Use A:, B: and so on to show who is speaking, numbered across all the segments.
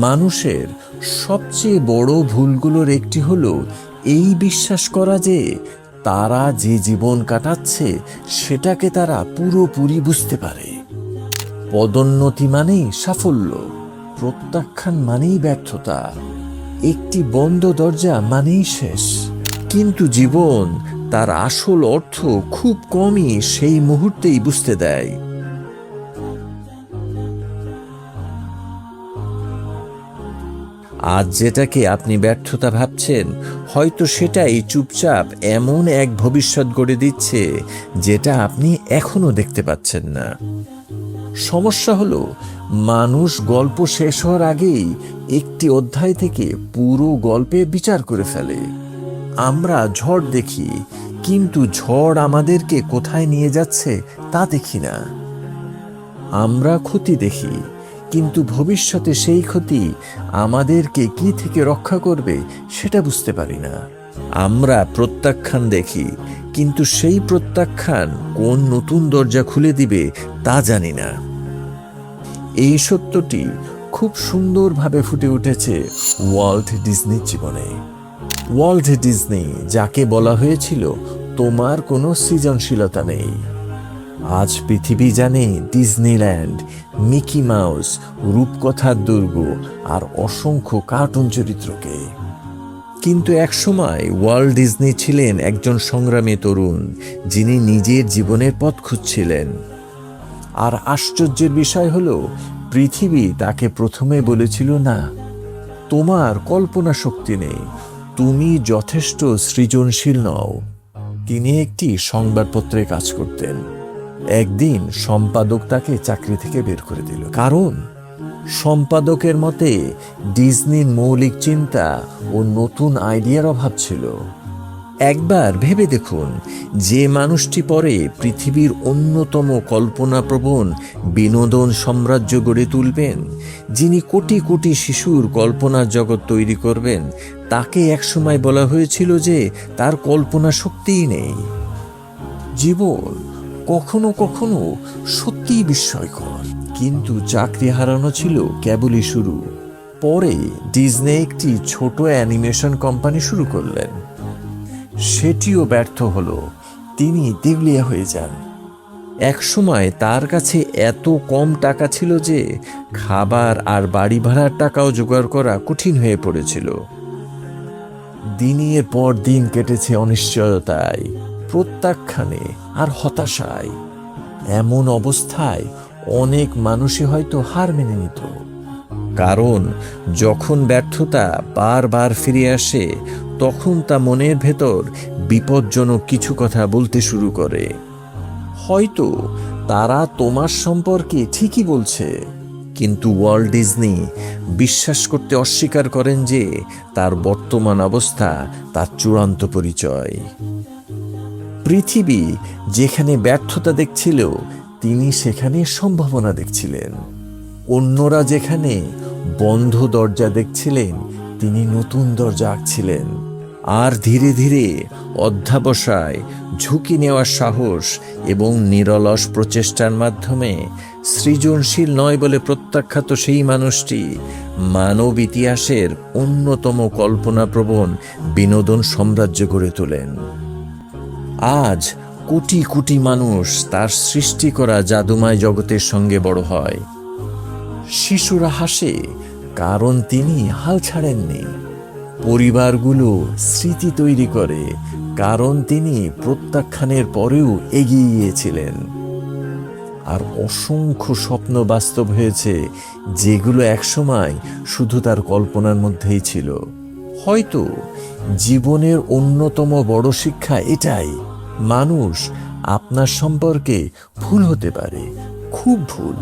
A: মানুষের সবচেয়ে বড় ভুলগুলোর একটি হলো এই বিশ্বাস করা যে তারা যে জীবন কাটাচ্ছে সেটাকে তারা পুরোপুরি বুঝতে পারে। পদোন্নতি মানেই সাফল্য, প্রত্যাখ্যান মানেই ব্যর্থতা, একটি বন্ধ দরজা মানেই শেষ। কিন্তু জীবন তার আসল অর্থ খুব কমই সেই মুহূর্তেই বুঝতে দেয়। আজ যেটাকে আপনি ব্যর্থতা ভাবছেন, হয়তো সেটাই চুপচাপ এমন এক ভবিষ্যৎ গড়ে দিচ্ছে যেটা আপনি এখনো দেখতে পাচ্ছেন না। সমস্যা হলো, মানুষ গল্প শেষ হওয়ার আগেই একটি অধ্যায় থেকে পুরো গল্পের বিচার করে ফেলে। আমরা ঝড় দেখি, কিন্তু ঝড় আমাদেরকে কোথায় নিয়ে যাচ্ছে তা দেখি না। আমরা ক্ষতি দেখি, কিন্তু ভবিষ্যতে সেই ক্ষতি আমাদেরকে কি থেকে রক্ষা করবে সেটা বুঝতে পারি না। আমরা প্রত্যাখ্যান দেখি, কিন্তু সেই প্রত্যাখ্যান কোন নতুন দরজা খুলে দিবে তা জানি না। এই সত্যটি খুব সুন্দরভাবে ফুটে উঠেছে ওয়াল্ট ডিজনির জীবনে। ওয়াল্ট ডিজনি, যাকে বলা হয়েছিল তোমার কোনো সৃজনশীলতা নেই, আজ পৃথিবী জানে ডিজনিল্যান্ড, মিকি মাউস, রূপকথার দুর্গ আর অসংখ্য কার্টুন চরিত্রকে। কিন্তু একসময় ওয়াল্ট ডিজনি ছিলেন একজন সংগ্রামী তরুণ, যিনি নিজের জীবনের পথ খুঁজছিলেন। আর আশ্চর্যের বিষয় হলো, পৃথিবী তাকে প্রথমে বলেছিল, না, তোমার কল্পনা শক্তি নেই, তুমি যথেষ্ট সৃজনশীল নও। তিনি একটি সংবাদপত্রে কাজ করতেন। একদিন সম্পাদক তাকে চাকরি থেকে বের করে দিল, কারণ সম্পাদকের মতে ডিজনির মৌলিক চিন্তা ও নতুন আইডিয়ার অভাব ছিল। একবার ভেবে দেখুন, যে মানুষটি পরে পৃথিবীর অন্যতম কল্পনাপ্রবণ বিনোদন সাম্রাজ্য গড়ে তুলবেন, যিনি কোটি কোটি শিশুর কল্পনার জগৎ তৈরি করবেন, তাকে একসময় বলা হয়েছিল যে তার কল্পনা শক্তিই নেই। জীবন কখনো কখনো সত্যিই বিস্ময়কর, কিন্তু চাকরি হারানো ছিল কেবলই শুরু। পরে ডিজনি একটি ছোট অ্যানিমেশন কোম্পানি শুরু করলেন। সেটিও ব্যর্থ হলো, তিনি দেউলিয়া হয়ে যান। একসময় তার কাছে এত কম টাকা ছিল যে খাবার আর বাড়ি ভাড়ার টাকাও জোগাড় করা কঠিন হয়ে পড়েছিল। দিনের পর দিন কেটেছে অনিশ্চয়তায়, প্রত্যাখ্যানে আর হতাশায়। এমন অবস্থায় অনেক মানুষই হয়তো হার মেনে নিত, কারণ যখন ব্যর্থতা বারবার ফিরে আসে, তখন তা মনের ভেতর বিপজ্জনক কিছু কথা বলতে শুরু করে। হয়তো তারা তোমার সম্পর্কে ঠিকই বলছে, কিন্তু ওয়াল্ট ডিজনি বিশ্বাস করতে অস্বীকার করেন যে তার বর্তমান অবস্থা তার চূড়ান্ত পরিচয়। পৃথিবী যেখানে ব্যর্থতা দেখছিল, তিনি সেখানে সম্ভাবনা দেখছিলেন। অন্যরা যেখানে বন্ধ দরজা দেখছিলেন, তিনি নতুন দরজা আঁকছিলেন। আর ধীরে ধীরে অধ্যবসায়, ঝুঁকি নেওয়ার সাহস এবং নিরলস প্রচেষ্টার মাধ্যমে সৃজনশীল নয় বলে প্রত্যাখ্যাত সেই মানুষটি মানব ইতিহাসের অন্যতম কল্পনাপ্রবণ বিনোদন সাম্রাজ্য গড়ে তোলেন। আজ কোটি কোটি মানুষ তার সৃষ্টি করা জাদুময় জগতের সঙ্গে বড় হয়। শিশুরা হাসে, কারণ তিনি হাল ছাড়েননি। পরিবারগুলো স্মৃতি তৈরি করে, কারণ তিনি প্রত্যাখ্যানের পরেও এগিয়ে গিয়েছিলেন। আর অসংখ্য স্বপ্ন বাস্তব হয়েছে, যেগুলো একসময় শুধু তার কল্পনার মধ্যেই ছিল। হয়তো জীবনের অন্যতম বড় শিক্ষা এটাই, মানুষ আপনার সম্পর্কে ভুল হতে পারে, খুব ভুল।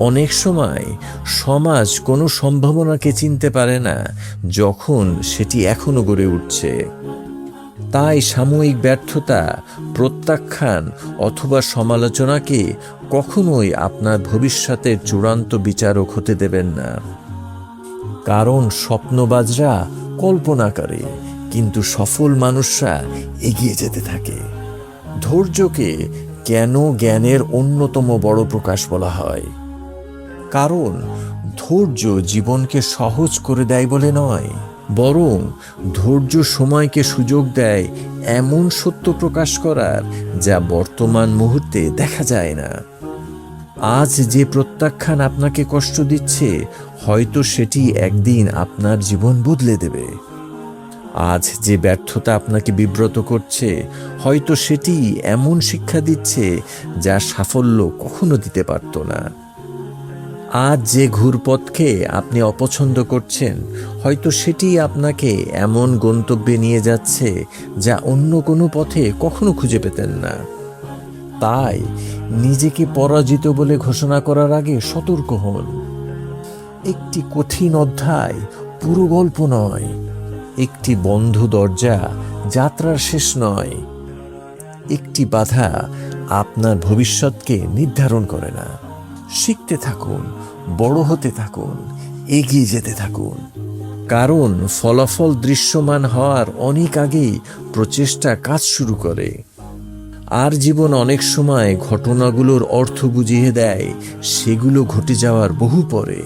A: অনেক সময় সমাজ কোনো সম্ভাবনাকে চিনতে পারে না যখন সেটি এখনো গড়ে উঠছে। তাই সাময়িক ব্যর্থতা, প্রত্যাখ্যান অথবা সমালোচনাকে কখনোই আপনার ভবিষ্যতের চূড়ান্ত বিচারক হতে দেবেন না। কারণ স্বপ্নবাজরা কল্পনা করে, কিন্তু সফল মানুষরা এগিয়ে যেতে থাকে। ধৈর্যকে কেন জ্ঞানের অন্যতম বড় প্রকাশ বলা হয়? কারণ ধৈর্য জীবনকে সহজ করে দেয় বলে নয়, বরং ধৈর্য সময়কে সুযোগ দেয় এমন সত্য প্রকাশ করার যা বর্তমান মুহূর্তে দেখা যায় না। আজ যে প্রত্যাখ্যান আপনাকে কষ্ট দিচ্ছে, হয়তো সেটি একদিন আপনার জীবন বদলে দেবে। আজ যে ব্যর্থতা আপনাকে বিব্রত করছে, হয়তো সেটি এমন শিক্ষা দিচ্ছে যা সাফল্য কখনো দিতে পারত না। আজ যে ঘুরপথকে আপনি অপছন্দ করছেন, হয়তো সেটি আপনাকে এমন গন্তব্যে নিয়ে যাচ্ছে যা অন্য কোনো পথে কখনো খুঁজে পেতেন না। তাই নিজেকে পরাজিত বলে ঘোষণা করার আগে সতর্ক হন। একটি কঠিন অধ্যায় পুরো গল্প নয়, একটি বন্ধ দরজা যাত্রার শেষ নয়, একটি বাধা আপনার ভবিষ্যৎকে নির্ধারণ করে না। শিখতে থাকুন, বড় হতে থাকুন, এগিয়ে যেতে থাকুন, কারণ ফলাফল দৃশ্যমান হওয়ার অনেক আগেই প্রচেষ্টা কাজ শুরু করে। আর জীবন অনেক সময় ঘটনাগুলোর অর্থ বুঝিয়ে দেয় সেগুলো ঘটে যাওয়ার বহু পরে।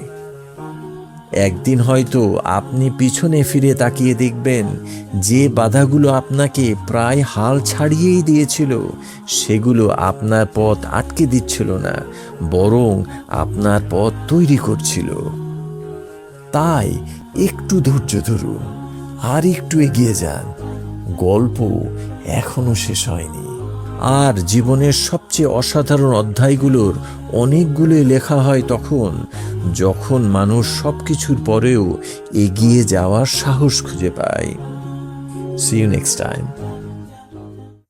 A: একদিন হয়তো আপনি পিছনে ফিরে তাকিয়ে দেখবেন যে বাধাগুলো আপনাকে প্রায় হাল ছাড়িয়েই দিয়েছিল, সেগুলো আপনার পথ আটকে দিচ্ছিল না, বরং আপনার পথ তৈরি করছিল। তাই একটু ধৈর্য ধরুন, আর একটু এগিয়ে যান। গল্প এখনো শেষ হয়নি। আর জীবনের সবচেয়ে অসাধারণ অধ্যায়গুলোর অনেকগুলোই লেখা হয় তখন, যখন মানুষ সবকিছুর পরেও এগিয়ে যাওয়ার সাহস খুঁজে পায়। See you next time.